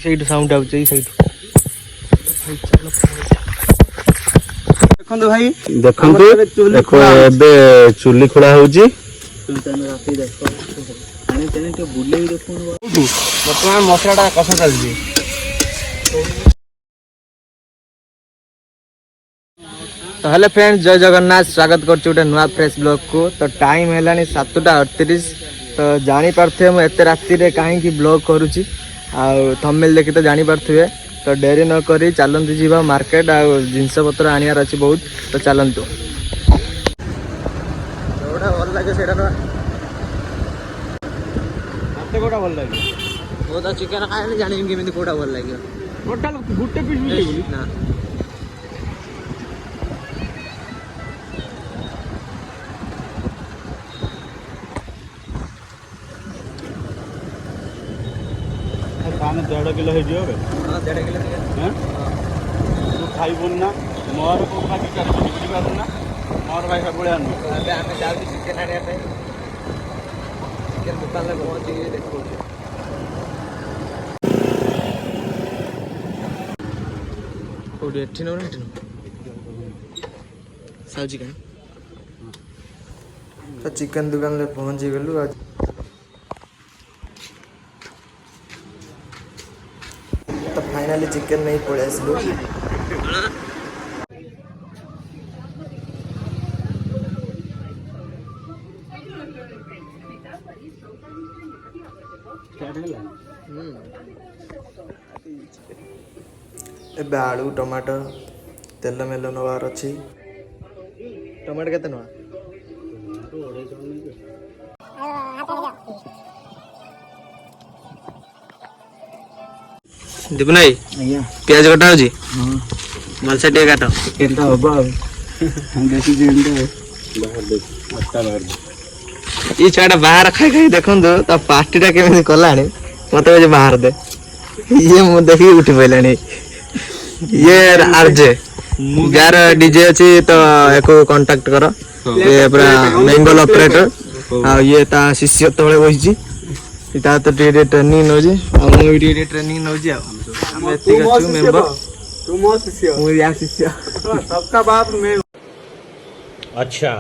ସେଇଠୁ ସାଉଣ୍ଡ ଆଉଛି ସେଇଠୁ। ଦେଖନ୍ତୁ ଭାଇ, ଦେଖନ୍ତୁ ଏବେ ଚୁଲି ଖୋଳା ହଉଛି। ବର୍ତ୍ତମାନ ମସଲାଟା କଷା ଚାଲିଛି। ତ ହେଲେ ଫ୍ରେଣ୍ଡ, ଜୟ ଜଗନ୍ନାଥ, ସ୍ୱାଗତ କରୁଛି ଗୋଟେ ନୂଆ ଫ୍ରେଶ ବ୍ଲଗକୁ। ତ ଟାଇମ୍ ହେଲାଣି 7ଟା 38। ତ ଜାଣିପାରୁଥିବେ ମୁଁ ଏତେ ରାତିରେ କାହିଁକି ବ୍ଲଗ କରୁଛି, ଆଉ ଥମ୍ବନେଲ୍ ଦେଖି ତ ଜାଣିପାରୁଥିବେ। ତ ଡେରି ନ କରି ଚାଲନ୍ତୁ ଯିବା ମାର୍କେଟ, ଆଉ ଜିନିଷପତ୍ର ଆଣିବାର ଅଛି ବହୁତ। ତ ଚାଲନ୍ତୁ। ଯୋଉଟା ଭଲ ଲାଗେ ସେଇଟା ତ ମତେ କୋଉଟା ଭଲ ଲାଗେ? ମୁଁ ତ ଚିକେନ ଖାଇନି, ଜାଣିବି କେମିତି କୋଉଟା ଭଲ ଲାଗିବ। ଟୋଟାଲ ଗୋଟେ ପିସ୍ ନା ତାହେଲେ 1.5 କିଲୋ ହେଇଯିବ। ଏବେ ହଁ 1.5 କିଲୋ ଚିକେନ। ତୁ ଖାଇବୁନି ନା, ମୋର କୋଉ ଭାଇ ଚାଲିଛି ବୁଝିପାରୁଛୁ ନା, ମୋର ଭାଇ ସବୁବେଳେ ଆଣୁ। ଏବେ ଆମେ ଯାଉଛୁ ଚିକେନ ଆଣିବା ପାଇଁ। ଚିକେନ ଦୋକାନରେ ପହଞ୍ଚିକି ଦେଖାଉଛି। କୋଉଠି? ଏଠି ନଉ ନା ଏଠି ନଉ? ସାଉ ଚିକେନ। ତ ଚିକେନ ଦୋକାନରେ ପହଞ୍ଚିଗଲୁ। ତ ଫାଇନାଲି ଚିକେନ ନେଇ ପଳେଇ ଆସିଲୁ। ଏବେ ଆଳୁ, ଟମାଟୋ, ତେଲ ମେଲ ନେବାର ଅଛି। ଟମାଟୋ କେତେ ଟଙ୍କା? ଦୀପୁନ ଭାଇ, ପିଆଜ କଟା ହଉଛି? ଭଲସେ ଟିକେ କାଟ। ଚିକେନଟା ହବ ଆଉ ଦେଶୀ ଚିକେନଟା। ଏଇ ଛୁଆଟା ବାହାର ଖାଇ ଖାଇ ଦେଖନ୍ତୁ ତା ପାଟିଟା କେମିତି କଲାଣି। ମତେ କହୁଛି ବାହାର ଦେ। ଇଏ ମୁଁ ଦେଖିକି ଉଠି ପଇଲାଣି। ଇଏ ଆରଜେ, ଯାହାର ଡିଜେ ଅଛି ତ ୟାକୁ କଣ୍ଟାକ୍ଟ କର। ଇଏ ପୁରା ବେଙ୍ଗଲ ଅପରେଟର। ଆଉ ଇଏ ତା ଶିଷ୍ୟ ତଳେ ବସିଛି। ତା ତ ଟିକେ ଟିକେ ଟ୍ରେନିଂ ନଉଛି, ଆଉ ମୁଁ ବି ଟିକେ ଟ୍ରେନିଂ ନଉଛି। ଆଉ ଆମେ ଏତିକି ଅଛୁ ମେମ୍ବର। ମୁଁ ୟା ଶିଷ୍ୟ। ସବକା ବାପ ମେ। ଆଚ୍ଛା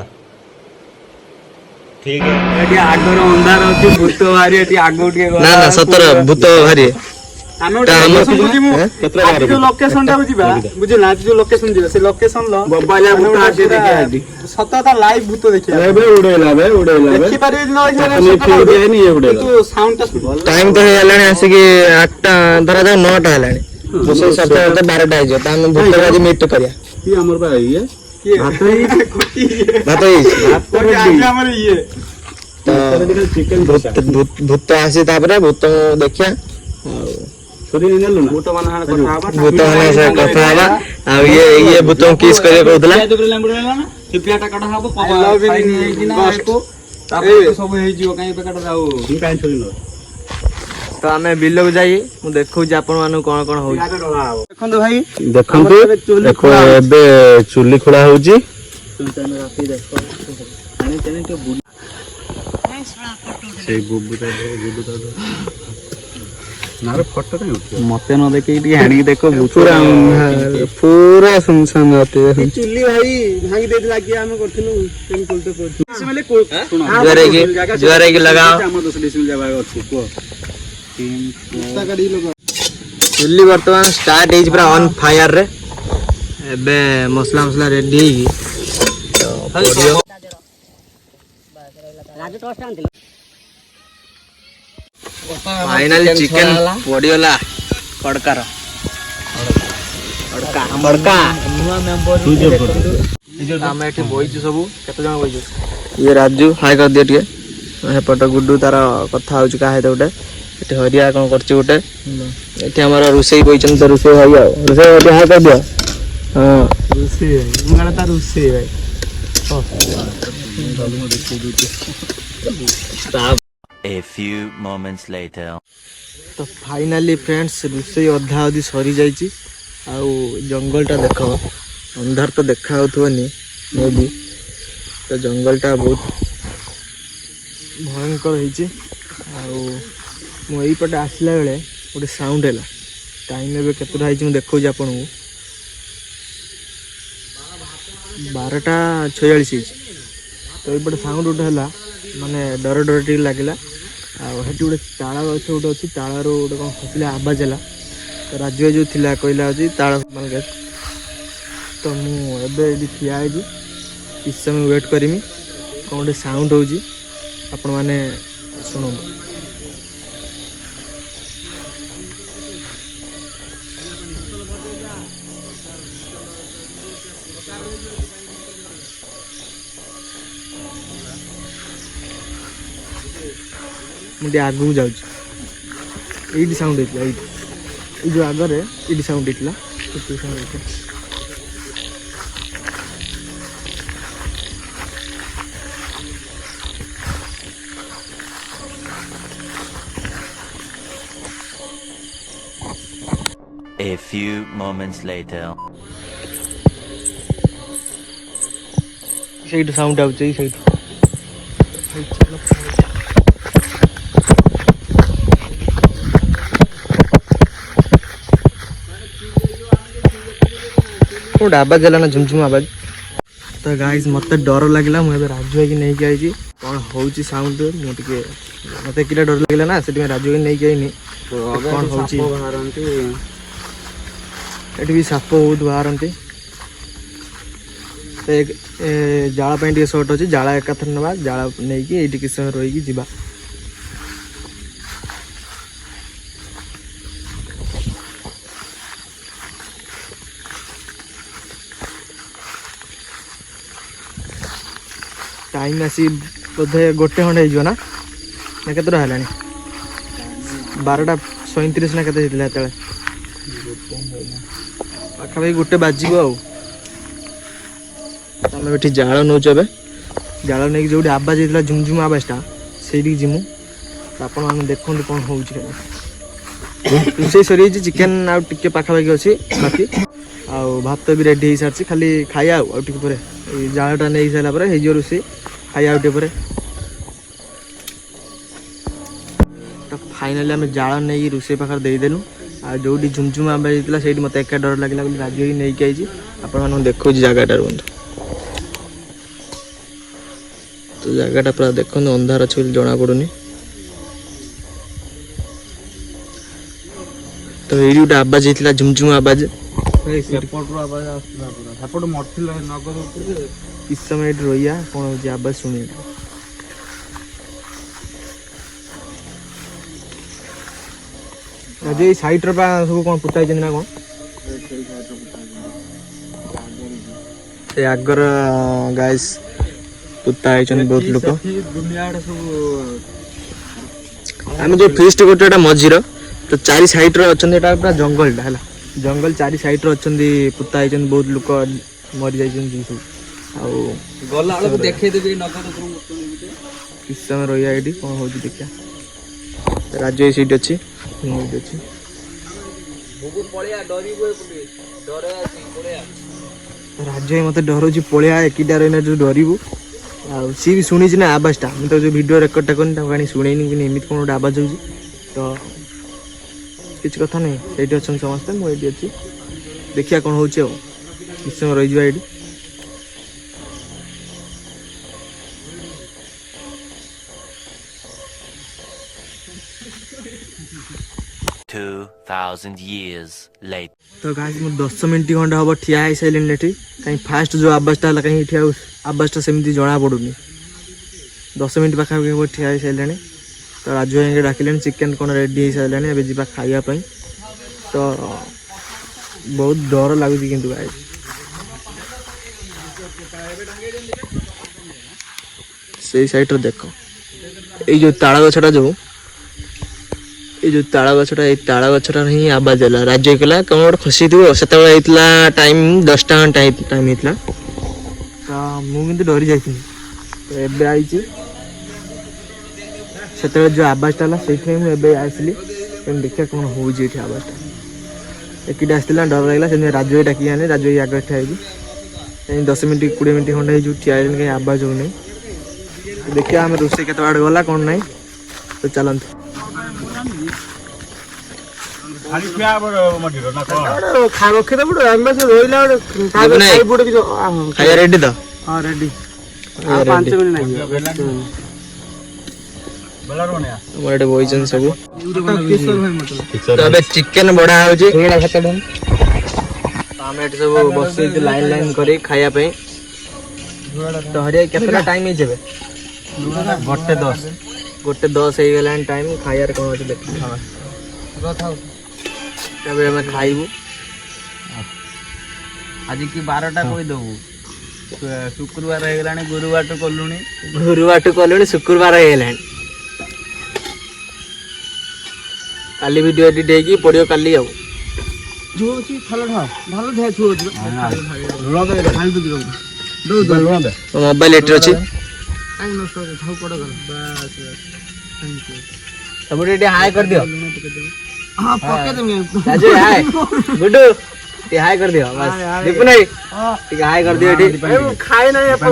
ଠିକ ଏଠି ଆଗର ଅନ୍ଧାର ଅଛି, ଭୂତ ବାହାରି ଏଠି ଆଗକୁ ଟିକେ ଗଲା। ନା ନା ସତର ଭୂତ ବାହାରି। ଆମେ ଗୋଟେ ଲୋକେସନ କୁ ଯିବୁ। ଆଜି ଯୋଉ ଲୋକେସନ ଟାକୁ ଯିବା, ବୁଝିଲ, ଆଜି ଯୋଉ ଲୋକେସନ ଯିବା, ସେ ଲୋକେସନ ର ସତ କଥା ଲାଇଭ ଭୂତ ଦେଖିବା। ଦେଖିପାରିବେ କିନ୍ତୁ ସାଉଣ୍ଡ ଟା ଶୁଣିବ। ଟାଇମ ତ ହେଇଗଲାଣି ଆସିକି 8ଟା, ଧରାଯାଉ 9ଟା ହେଲାଣି। ରୋଷେଇ ସରିତେ 12ଟା ହେଇଯିବ। ତ ଆମେ ଭୂତ ଆଜି ମିଟ୍ କରିବା। ଆମର ବା ଇଏ ଭାତ ହେଇଛି। ଭୂତ ଆସି ତାପରେ ଭୂତ ଦେଖିବା। ଭୂତ ମାନଙ୍କ ସହ କଥା ହବା। ଆଉ ଇଏ ଭୂତଙ୍କୁ କିସ୍ କରିବା କହୁଥିଲା। ତ ଆମେ ବିଲକୁ ଯାଇ ମୁଁ ଦେଖଉଛି ଆପଣ ମାନଙ୍କୁ କଣ କଣ ହଉଛି। ଦେଖନ୍ତୁ ଭାଇ, ଦେଖନ୍ତୁ ଏବେ ଚୁଲି ଖୋଳା ହଉଛି। ମତେ ନ ଦେଖିକି ଟିକେ ଆଣିକି ଦେଖ। ପୁରା ସୁନସାନ ଚୁଲି ଭାଇ ଭାଙ୍ଗି ଦେଇଥିଲା କି ଆମେ କରିଥିଲୁ। ଜୁଆର ହେଇକି ଲଗାଅ। ଚୁଲି ବର୍ତ୍ତମାନ ଷ୍ଟାର୍ଟ ହେଇଛି ପୁରା ଅନ୍ ଫାୟାର ରେ। ଏବେ ମସଲା ମସଲା ରେଡି ହେଇକି ଫାଇନାଲି ଚିକେନ ପଡିଗଲା କଡକାର। ଆମେ ଏଠି ବଇଛୁ ସବୁ, କେତେ ଜଣ ବଇଛୁ? ଇଏ ରାଜୁ, ହାଇ କରିଦିଅ ଟିକେ। ସେପଟ ଗୁଡୁ ତାର କଥା ହଉଛି କାହା ସହିତ ଗୋଟେ। ଏଠି ହରିଆ କଣ କରୁଛି ଗୋଟେ। ଏଠି ଆମର ରୋଷେଇ କହିଛନ୍ତି ତ, ରୋଷେଇ ଭାଇ। ଆଉ ରୋଷେଇ ଭାଇ ହାଇ କରିଦିଅ। ହଁ ରୋଷେଇ ଭାଇ, ମୁଁ କହିଲା ତା ରୋଷେଇ ଭାଇ। A few moments later. ତ ଫାଇନାଲି ଫ୍ରେଣ୍ଡସ୍, ରୋଷେଇ ଅଧା ଅଧି ସରିଯାଇଛି। ଆଉ ଜଙ୍ଗଲଟା ଦେଖ, ଅନ୍ଧାର ତ ଦେଖା ହେଉଥିବନି ମେ ବି। ତ ଜଙ୍ଗଲଟା ବହୁତ ଭୟଙ୍କର ହେଇଛି। ଆଉ ମୁଁ ଏଇପଟେ ଆସିଲା ବେଳେ ଗୋଟେ ସାଉଣ୍ଡ ହେଲା। टाइम एबे केतरा है मैं देखो आपन को 12:46 तो ये साउंड गोटे है माने डर डर टी लगे आठ गोटे ताल गछ गोटे अच्छी तालू गोटे कौन खसला आवाज है तो राज्य जो थिला कहला अच्छी ताल माने तो मुझे ठिया किस समय वेट करमी कौन गोटे साउंड हो आपण मैंने शुणु मुझे आगू जाऊँ ये साउंड होता ये जो आगे ये साउंड होता A few moments later. सही साउंड आउे सही गोटे आवाज है ना झुमझुम आवाज तो गाइस मत डर लगे मुझे राजू भाई नहीं आई कौन हो साउंड मुझे मत कि डर लगे ना से राजू भाई नहीं आई कौन हो भी साप बहुत बाहरती जाला सर्ट अच्छे जाला एकाथर ना जाला नहीं कि किस समय रही जा टाइम आसी बोधे गोटे खंडे हो ना केतटा है 12:37 ना केते पाखापाखि गोटे बाजिब आम ये जाल नौच ए जाल नहीं जो आवाज होता झुमझुम आवाजटा से जिमु आप देखो कौन हो रोषे सरी चिकेन आउ टे पाखापाखि अच्छी बाकी आउ भात भी रेडी हो सारी खाली खाया आउ टे पर जालटा नहीं सारापर हो रोषे खाया आउ टे पर तो फाइनाली आम जाल नहीं रोषे पाखे देदेलु आ जो झुमझुम आवाज होता है मत एका डर लगे राजू ही नहीं आई आपण देखो जगटा रुहतु तो जगटा पूरा देखो अंधार अच्छे जना पड़ूनी तो ये गोटे आवाज होता झुमझुम आवाज किस समय रही कौन हो आवाज शुणी राजू ये सैड्र सब कौन पुता ना कौन आगर गाइस पुता बहुत लोक आम जो फिस्ट गोटे मझीर तो चारि साइड अच्छा पूरा जंगल है जंगल चारि साइड अच्छा पुता बहुत लोक मरी जा किस समय रही कौन हो देखिया राजू ये सीट अच्छी अच्छी राजू मत डर पलिया एकिटा रही जो डरबू सी भी शुणी ना आवाजटा मुझे जो वीडियो रेकर्डटा करनी शुणेनी कि एमती कौन गोटे आवाज हो तो किसी कथा नहीं ये अच्छा समस्ते मुझे अच्छी देखिया कौन हो किस समय रही ये 2000 years later. तो गाइस मो 10 मिनट खंड हम ठिया हो सारे कहीं फास्ट जो आवाजटा है कहीं ठिया आवाजटा सेमती जना पड़ूनी 10 मिनट पाखापाखि हम ठिया हो सारे तो राजू भाई डाकिले चिकेन कौन रेडी हो सारे अभी जा खावाई तो बहुत डर लगुच कि गाइस से साइड देख ये जो ताड़ गछटा जो ताड़ गछटा ये ताड़ गछटा ही आवाज है राजू कला कौन गोटे खसी थो से टाइम 10टा टाइम होता तो मुझे डरी जा तो एबे आई से जो आवाजटा है मुझे आसली देखिए कौन हो आवाजटा एक आसला डर लगे से राजू डाकी आने राजू आगे ठिया 10 मिनट 20 मिनट खंडे जो ठिया कहीं आवाज हो नहीं देखिए आम रोषे केत गला कौन ना तो चलते ଖାଲି ଖିଆ ମଣ୍ଡିର ନା କଣ? ରଖିଦେବୁ ଆମେ ସେ ରହିଲା ଖାଇବା ରେଡି ତ? ହଁ ରେଡି ଖାଇବା ready। 5 ମିନିଟ୍ ଲାଗିବ। ଆମର ଏଠି ବଇଛନ୍ତି ସବୁ। ତ ଏବେ ଚିକେନ ବଢା ହଉଛି। ତ ଆମେ ଏଠି ସବୁ ବସିଛୁ ଲାଇନ ଲାଇନ କରି ଖାଇବା ପାଇଁ। ତ ହରିଆ କେତେଟା ଟାଇମ ହେଇଛି ଏବେ? 1:10 ହେଇଗଲାଣି ଟାଇମ। ଖାଇବାରେ କଣ ଅଛି ଦେଖିବା। ଏବେ ଆମେ ଖାଇବୁ। ଆଜି କି 12ଟା କହିଦବୁ ଶୁକ୍ରବାର ହେଇଗଲାଣି ଗୁରୁବାରଠୁ କଲୁଣି ଶୁକ୍ରବାର ହେଇଗଲାଣି। କାଲି ଭିଡିଓ ଏଡିଟ୍ ହେଇକି ପଡିବ କାଲି ଆଉ। ଝୁଅ ଅଛି ଭଲ ଢା ଝୁଅ ଅଛି ଲୁଣ ଦେ ଖାଲି ତ ଦିଅ ଲୁଣ ଦେ। ମୋବାଇଲ ଏଠି ଅଛି। କାଇଁ ନଷ୍ଟ ହଉଛି ଥାଉ ପଡ କର ବାସ୍ ଥ୍ୟାଙ୍କ ୟୁ ସବୁ ଟିକେ ହାଇ କରିଦିଅ। ହଁ ପକେଇ ଦେମି ରାଜୁ ହାଇ ଗୁଡୁ ଟିକେ ହାଇ କରିଦିଅ ବାସ୍। ଦୀପୁ ନାଇ ଟିକେ ହାଇ କରିଦିଅ ଏଠି। ଖାଇ ନାହିଁ ଆପଣ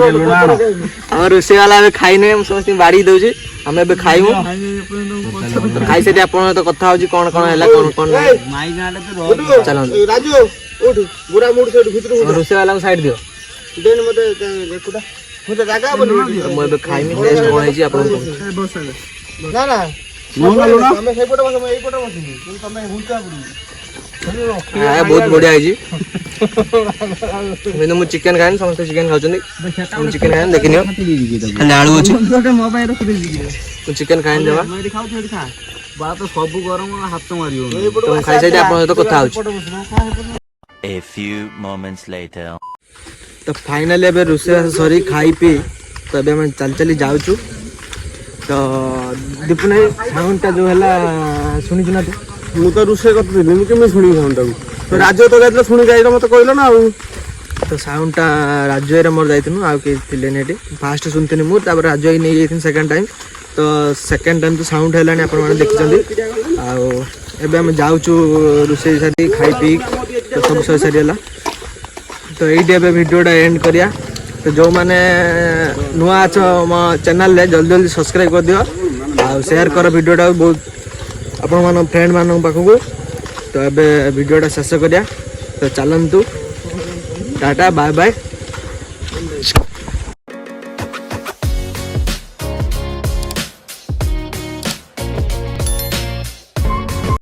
ଆମ ରୋଷେଇ ବାଲା ଏବେ ଖାଇନି ମୁଁ ସମସ୍ତଙ୍କୁ ବାଢି ଦଉଛି। ଆମେ ଏବେ ଖାଇବୁ। ଖାଇସାରି ଆପଣଙ୍କ ସହିତ କଥା ହଉଛି କଣ କଣ ହେଲା କଣ କଣ ନାହିଁ। ମାଇ ଗାଁରେ ତ ଚାଲନ୍ତୁ ରାଜୁ ଉଠୁ ବୁଢା ମୁଡ ସେଠୁ ଭିତରୁ ଆମ ରୋଷେଇ ବାଲାଙ୍କୁ ସାଇଡ ଦିଅ। ଦେନ ମତେ ଦେଖୁଟା ମତେ ଜାଗା ହବନି ମୁଁ ଏବେ ଖାଇମି ଟେଷ୍ଟ କଣ ହେଇଛି ଆପଣଙ୍କୁ କହୁଛି। ନା ନା ଲୁଣ ଲୁଣ ତମେ ସେଇପଟେ ବସ ମୁଁ ଏଇପଟେ ବସିବି ତମେ ହୁଞ୍ଚା ପଡିବ ବହୁତ ବଢିଆ ହେଇଛି। କିନ୍ତୁ ମୁଁ ଚିକେନ ଖାଏନି ସମସ୍ତେ ଚିକେନ ଖାଉଛନ୍ତି। ମୁଁ ଚିକେନ ଖାଏନି ଦେଖିନିଅ ଖାଲି ଆଳୁ ଅଛି। ମୋ ପାଇଁ ରଖିଦେଇଛି ମୁଁ ଚିକେନ ଖାଏନି ଜମା। ଏଠି ଖାଉଛୁ ଏଠି ଖା ବା ତ ସବୁ ଗରମ ହାତ ମାରିବ ତ ମୁଁ ଖାଇସାରି ଆପଣଙ୍କ ସହିତ କଥା ହଉଛି। A few moments later. ତ ଫାଇନାଲି ଏବେ ରୋଷେଇବାସ ସରି ଖାଇ ପିଇ ତ ଏବେ ଆମେ ଚାଲି ଚାଲି ଯାଉଛୁ। ତ ଦୀପୁ ନାଇ ସାଉଣ୍ଡଟା ଯୋଉ ହେଲା ଶୁଣିଛୁ ନା ତୁ? ମୁଁ ତ ରୋଷେଇ କରିଥିଲି ମୁଁ କେମିତି ଶୁଣିବି ସାଉଣ୍ଡଟାକୁ? ରାଜ୍ୟ ତ ଯାଇଥିଲା ଶୁଣି ଯାଇଥିଲା ମତେ କହିଲ ନା ଆଉ। ତ ସାଉଣ୍ଡଟା ରାଜୁ ଭାଇରେ ମୋର ଯାଇଥିଲୁ ଆଉ କେହି ଥିଲେନି ଏଠି। ଫାଷ୍ଟ ଶୁଣିଥିଲି ମୁଁ ତାପରେ ରାଜୁ ଭାଇ ନେଇଯାଇଥିଲି ସେକେଣ୍ଡ ଟାଇମ୍। ତ ସେକେଣ୍ଡ ଟାଇମ୍ ତ ସାଉଣ୍ଡ ହେଲାଣି ଆପଣମାନେ ଦେଖିଛନ୍ତି। ଆଉ ଏବେ ଆମେ ଯାଉଛୁ ରୋଷେଇ ସାରି ଖାଇ ପିଇ ତ ସବୁ ସରି ସାରିଗଲା। ତ ଏଇଠି ଏବେ ଭିଡ଼ିଓଟା ଏଣ୍ଡ କରିବା। ତ ଯେଉଁମାନେ ନୂଆ ଅଛ ମୋ ଚ୍ୟାନେଲରେ ଜଲ୍ଦି ଜଲ୍ଦି ସବସ୍କ୍ରାଇବ୍ କରିଦିଅ ଆଉ ସେୟାର କର ଭିଡ଼ିଓଟାକୁ ବହୁତ ଆପଣମାନଙ୍କ ଫ୍ରେଣ୍ଡମାନଙ୍କ ପାଖକୁ। ତ ଏବେ ଭିଡ଼ିଓଟା ଶେଷ କରିବା। ତ ଚାଲନ୍ତୁ ଟାଟା ବାଏ ବାଏ।